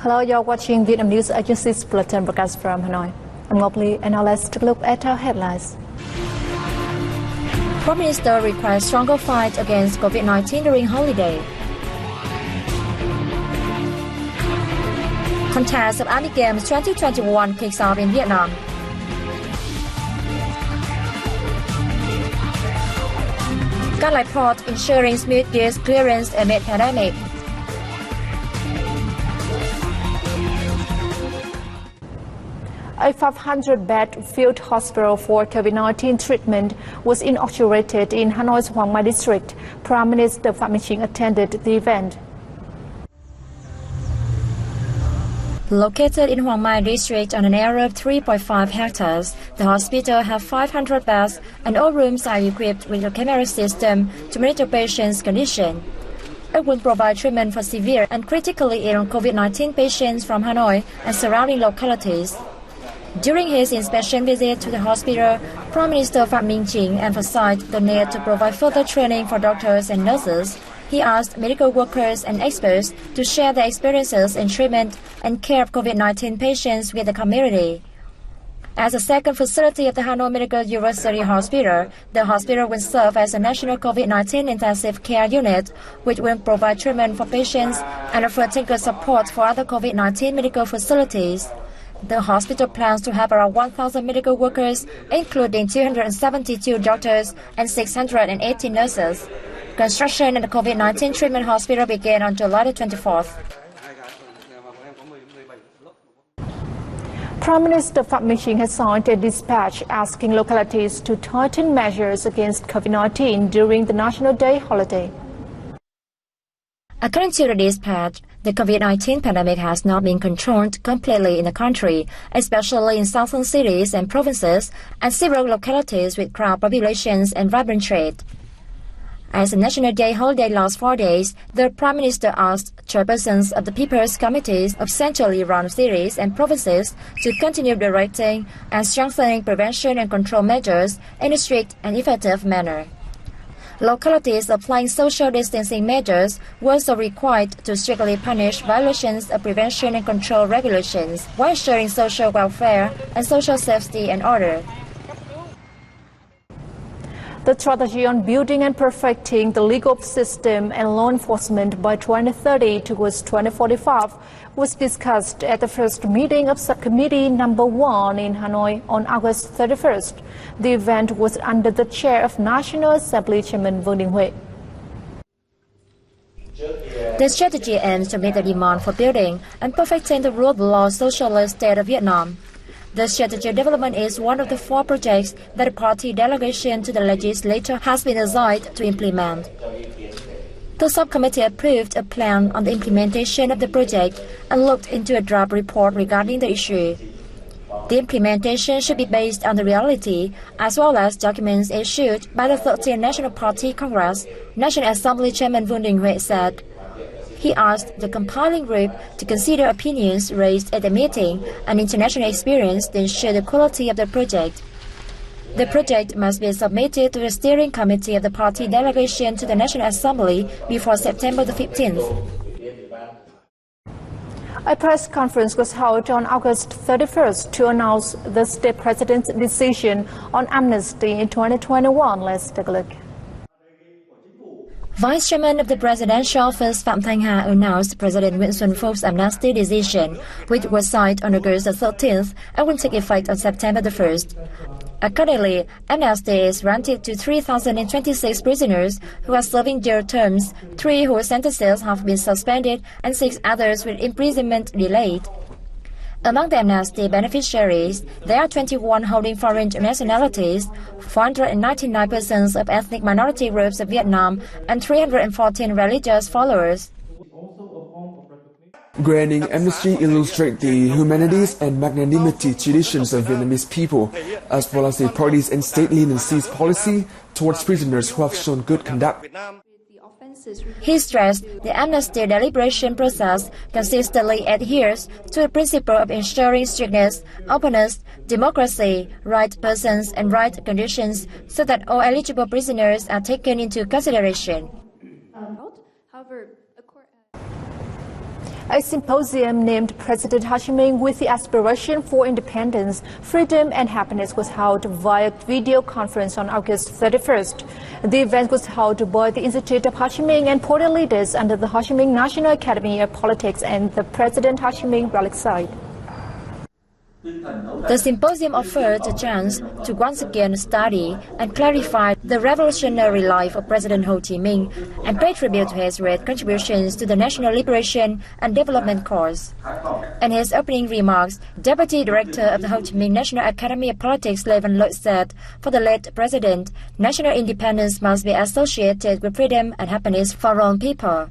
Hello, you're watching Vietnam News Agency's Bulletin broadcast from Hanoi. I'm Mobley, and now let's take a look at our headlines. Prime Minister requires stronger fight against COVID-19 during holiday. Contest of Army Games 2021 kicks off in Vietnam. Skyline Port ensuring smooth gears clearance amid pandemic. A 500-bed field hospital for COVID-19 treatment was inaugurated in Hanoi's Hoàng Mai district. Prime Minister Phạm Minh Chính attended the event. Located in Hoàng Mai district on an area of 3.5 hectares, the hospital has 500 beds and all rooms are equipped with a camera system to monitor patients' condition. It will provide treatment for severe and critically ill COVID-19 patients from Hanoi and surrounding localities. During his inspection visit to the hospital, Prime Minister Phạm Minh Chính emphasized the need to provide further training for doctors and nurses. He asked medical workers and experts to share their experiences in treatment and care of COVID-19 patients with the community. As a second facility of the Hanoi Medical University Hospital, the hospital will serve as a national COVID-19 intensive care unit, which will provide treatment for patients and offer technical support for other COVID-19 medical facilities. The hospital plans to have around 1,000 medical workers, including 272 doctors and 680 nurses. Construction at the COVID-19 treatment hospital began on July the 24th. Prime Minister Phạm Minh Chính has signed a dispatch asking localities to tighten measures against COVID-19 during the National Day holiday. According to the dispatch, the COVID-19 pandemic has not been controlled completely in the country, especially in southern cities and provinces and several localities with crowd populations and vibrant trade. As the National Day holiday lasts 4 days, the Prime Minister asked chairpersons of the People's Committees of centrally run cities and provinces to continue directing and strengthening prevention and control measures in a strict and effective manner. Localities applying social distancing measures were also required to strictly punish violations of prevention and control regulations while ensuring social welfare and social safety and order. The strategy on building and perfecting the legal system and law enforcement by 2030 towards 2045 was discussed at the first meeting of Subcommittee Number 1 in Hanoi on August 31st. The event was under the chair of National Assembly Chairman Vương Đình Huệ. The strategy aims to meet the demand for building and perfecting the rule of law socialist state of Vietnam. The strategy development is one of the 4 projects that the party delegation to the legislature has been assigned to implement. The subcommittee approved a plan on the implementation of the project and looked into a draft report regarding the issue. The implementation should be based on the reality as well as documents issued by the 13th National Party Congress, National Assembly Chairman Vương Đình Huệ said. He asked the compiling group to consider opinions raised at the meeting and international experience to ensure the quality of the project. The project must be submitted to the steering committee of the party delegation to the National Assembly before September the 15th. A press conference was held on August 31st to announce the state president's decision on amnesty in 2021. Let's take a look. Vice Chairman of the Presidential Office Phạm Thanh Hà announced President Nguyễn Xuân Phúc amnesty decision, which was signed on August 13th and will take effect on September 1st. Accordingly, amnesty is granted to 3,026 prisoners who are serving jail terms, 3 whose sentences have been suspended, and 6 others with imprisonment delayed. Among the amnesty beneficiaries, there are 21 holding foreign nationalities, 499 persons of ethnic minority groups of Vietnam, and 314 religious followers. Granting amnesty illustrates the humanities and magnanimity traditions of Vietnamese people, as well as the party's and state leniency policy towards prisoners who have shown good conduct. He stressed the amnesty deliberation process consistently adheres to the principle of ensuring strictness, openness, democracy, right persons and right conditions so that all eligible prisoners are taken into consideration. A symposium named President Ho Chi Minh with the Aspiration for Independence, Freedom and Happiness was held via video conference on August 31st. The event was held by the Institute of Ho Chi Minh and party leaders under the Ho Chi Minh National Academy of Politics and the President Ho Chi Minh Relic Site. The symposium offered a chance to once again study and clarify the revolutionary life of President Ho Chi Minh and pay tribute to his great contributions to the national liberation and development cause. In his opening remarks, Deputy Director of the Ho Chi Minh National Academy of Politics, Levin Lloyd, said, "For the late President, national independence must be associated with freedom and happiness for all people."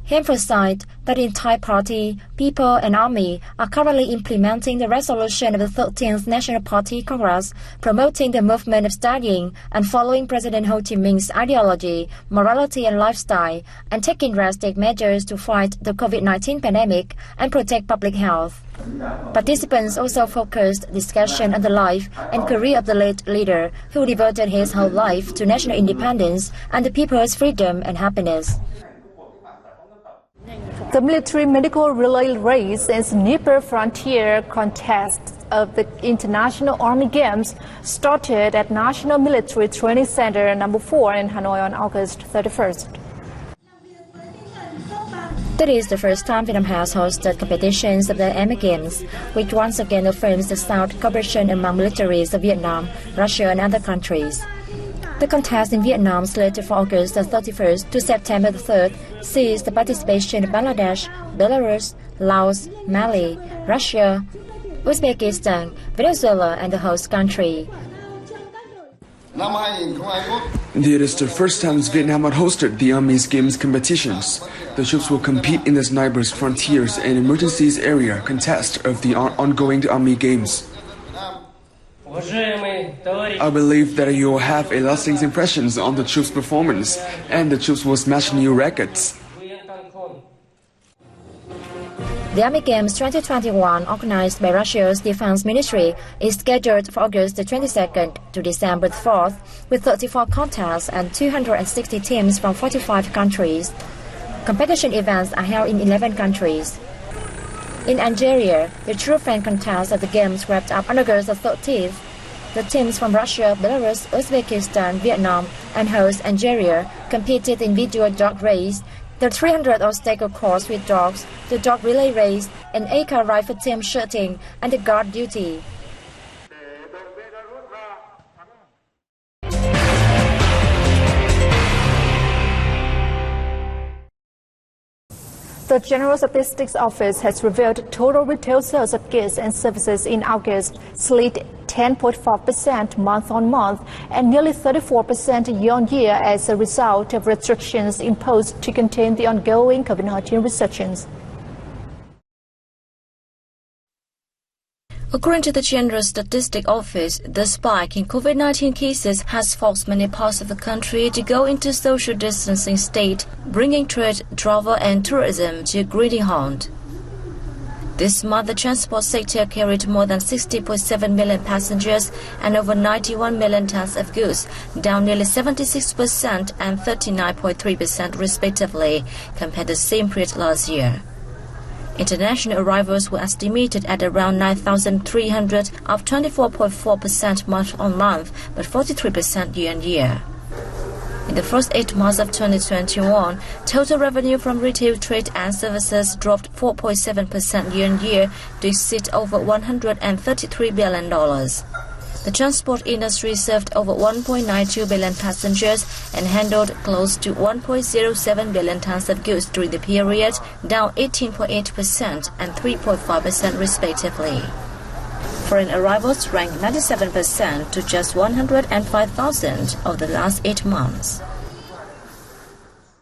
He emphasized that the entire party, people and army are currently implementing the resolution of the 13th National Party Congress, promoting the movement of studying and following President Ho Chi Minh's ideology, morality and lifestyle, and taking drastic measures to fight the COVID-19 pandemic and protect public health. Participants also focused discussion on the life and career of the late leader, who devoted his whole life to national independence and the people's freedom and happiness. The military medical relay race and sniper frontier contest of the International Army Games started at National Military Training Center No. 4 in Hanoi on August 31st. That is the first time Vietnam has hosted competitions of the Army Games, which once again affirms the sound cooperation among militaries of Vietnam, Russia and other countries. The contest in Vietnam, slated for August 31st to September 3rd, sees the participation of Bangladesh, Belarus, Laos, Mali, Russia, Uzbekistan, Venezuela, and the host country. It is the first time Vietnam had hosted the Army's Games competitions. The troops will compete in the Snipers Frontiers and Emergencies Area contest of the ongoing Army Games. I believe that you will have a lasting impressions on the troops' performance, and the troops will smash new records. The Army Games 2021, organized by Russia's Defense Ministry, is scheduled for August 22nd to December 4th, with 34 contests and 260 teams from 45 countries. Competition events are held in 11 countries. In Algeria, the true fan contest of the Games wrapped up on August 13th. The teams from Russia, Belarus, Uzbekistan, Vietnam, and host Algeria competed in individual dog race, the 300 obstacle course with dogs, the dog relay race, an AK rifle team shooting, and the guard duty. The General Statistics Office has revealed total retail sales of goods and services in August slid 10.5% month-on-month and nearly 34% year-on-year as a result of restrictions imposed to contain the ongoing COVID-19 resurgence. According to the General Statistics Office, the spike in COVID-19 cases has forced many parts of the country to go into social distancing state, bringing trade, travel and tourism to a grinding halt. This month, the transport sector carried more than 60.7 million passengers and over 91 million tons of goods, down nearly 76% and 39.3% respectively, compared to the same period last year. International arrivals were estimated at around 9,300, up 24.4% month-on-month, but 43% year-on-year. In the first 8 months of 2021, total revenue from retail trade and services dropped 4.7% year-on-year to exceed over $133 billion. The transport industry served over 1.92 billion passengers and handled close to 1.07 billion tons of goods during the period, down 18.8% and 3.5% respectively. Foreign arrivals ranked 97% to just 105,000 over the last 8 months.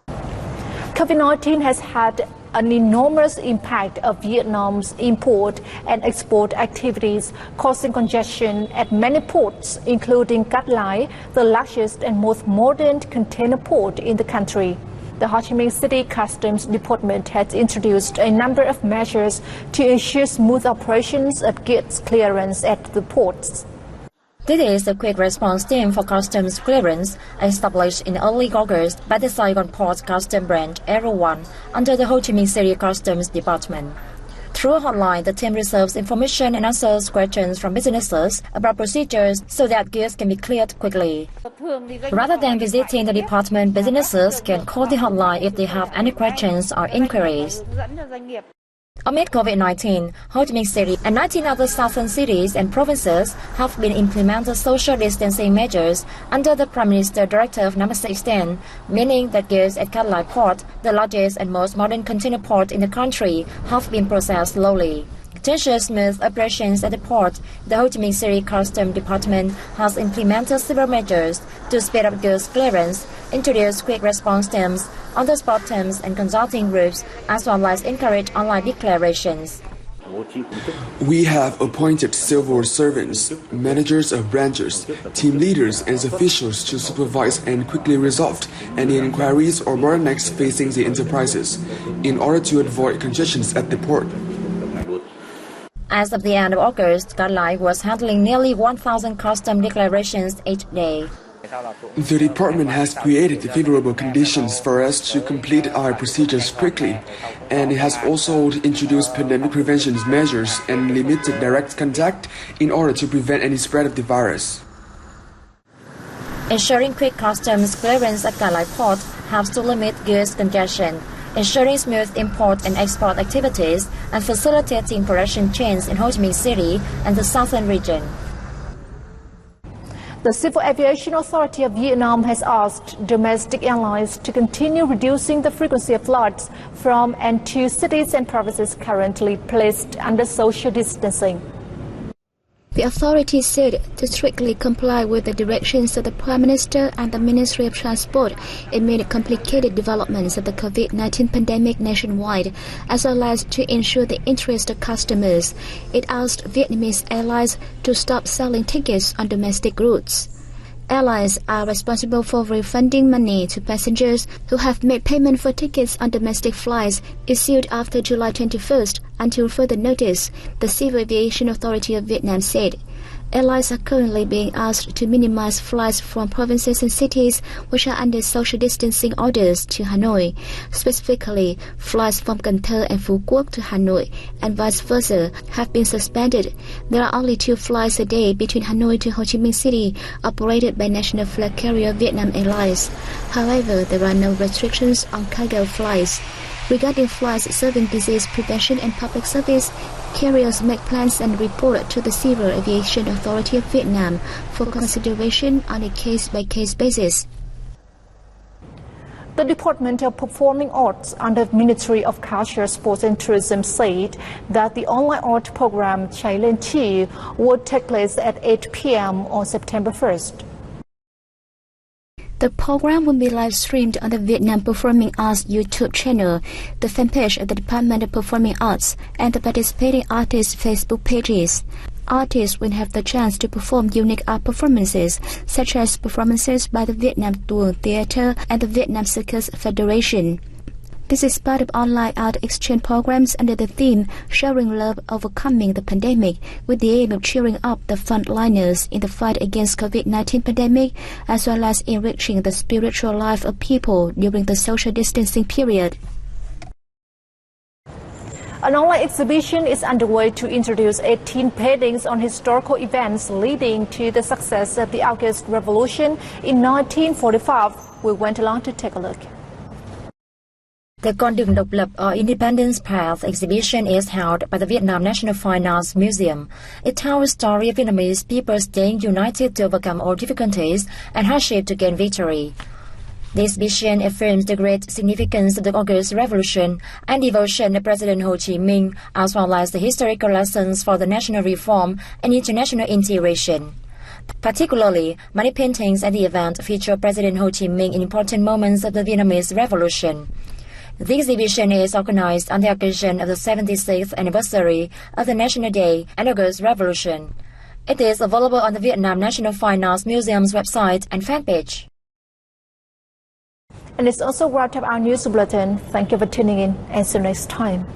COVID-19 has had an enormous impact of Vietnam's import and export activities, causing congestion at many ports, including Cát Lái, the largest and most modern container port in the country. The Ho Chi Minh City Customs Department has introduced a number of measures to ensure smooth operations of goods clearance at the ports. This is the quick response team for customs clearance established in early August by the Saigon Port Custom Branch Area 1 under the Ho Chi Minh City Customs Department. Through a hotline, the team receives information and answers questions from businesses about procedures so that goods can be cleared quickly. Rather than visiting the department, businesses can call the hotline if they have any questions or inquiries. Amid COVID-19, Ho Chi Minh City and 19 other southern cities and provinces have been implementing social distancing measures under the Prime Minister Directive No. 16, meaning that goods at Cát Lai Port, the largest and most modern container port in the country, have been processed slowly. To ensure smooth operations at the port, the Ho Chi Minh City Customs Department has implemented several measures to speed up goods clearance, introduce quick response teams, on-the-spot teams and consulting groups, as well as encourage online declarations. We have appointed civil servants, managers of branches, team leaders and officials to supervise and quickly resolve any inquiries or bottlenecks facing the enterprises, in order to avoid congestions at the port. As of the end of August, Cát Lai was handling nearly 1,000 custom declarations each day. The department has created favorable conditions for us to complete our procedures quickly, and it has also introduced pandemic prevention measures and limited direct contact in order to prevent any spread of the virus. Ensuring quick customs clearance at Cát Lai Port helps to limit goods congestion, ensuring smooth import and export activities, and facilitating production chains in Ho Chi Minh City and the southern region. The Civil Aviation Authority of Vietnam has asked domestic airlines to continue reducing the frequency of flights from and to cities and provinces currently placed under social distancing. The authorities said to strictly comply with the directions of the Prime Minister and the Ministry of Transport amid complicated developments of the COVID-19 pandemic nationwide, as well as to ensure the interest of customers. It asked Vietnamese airlines to stop selling tickets on domestic routes. Airlines are responsible for refunding money to passengers who have made payment for tickets on domestic flights issued after July 21st until further notice, the Civil Aviation Authority of Vietnam said. Airlines are currently being asked to minimize flights from provinces and cities which are under social distancing orders to Hanoi. Specifically, flights from Cần Thơ and Phú Quốc to Hanoi and vice versa have been suspended. There are only 2 flights a day between Hanoi to Ho Chi Minh City operated by national flag carrier Vietnam Airlines. However, there are no restrictions on cargo flights. Regarding flights serving disease prevention and public service, carriers make plans and report to the Civil Aviation Authority of Vietnam for consideration on a case-by-case basis. The Department of Performing Arts under the Ministry of Culture, Sports and Tourism said that the online art program Chai Lên Chi would take place at 8 p.m. on September 1st. The program will be live-streamed on the Vietnam Performing Arts YouTube channel, the fan page of the Department of Performing Arts, and the participating artists' Facebook pages. Artists will have the chance to perform unique art performances, such as performances by the Vietnam Tuồng Theatre and the Vietnam Circus Federation. This is part of online art exchange programs under the theme Sharing Love Overcoming the Pandemic, with the aim of cheering up the frontliners in the fight against COVID-19 pandemic, as well as enriching the spiritual life of people during the social distancing period. An online exhibition is underway to introduce 18 paintings on historical events leading to the success of the August Revolution in 1945. We went along to take a look. The Con đường độc lập or Independence Path exhibition is held by the Vietnam National Fine Arts Museum. It tells the story of Vietnamese people staying united to overcome all difficulties and hardship to gain victory. The exhibition affirms the great significance of the August Revolution and devotion of President Ho Chi Minh, as well as the historical lessons for the national reform and international integration. Particularly, many paintings at the event feature President Ho Chi Minh in important moments of the Vietnamese Revolution. The exhibition is organized on the occasion of the 76th anniversary of the National Day and August Revolution. It is available on the Vietnam National Fine Arts Museum's website and fan page. And it's also wrapped up our news bulletin. Thank you for tuning in and see you next time.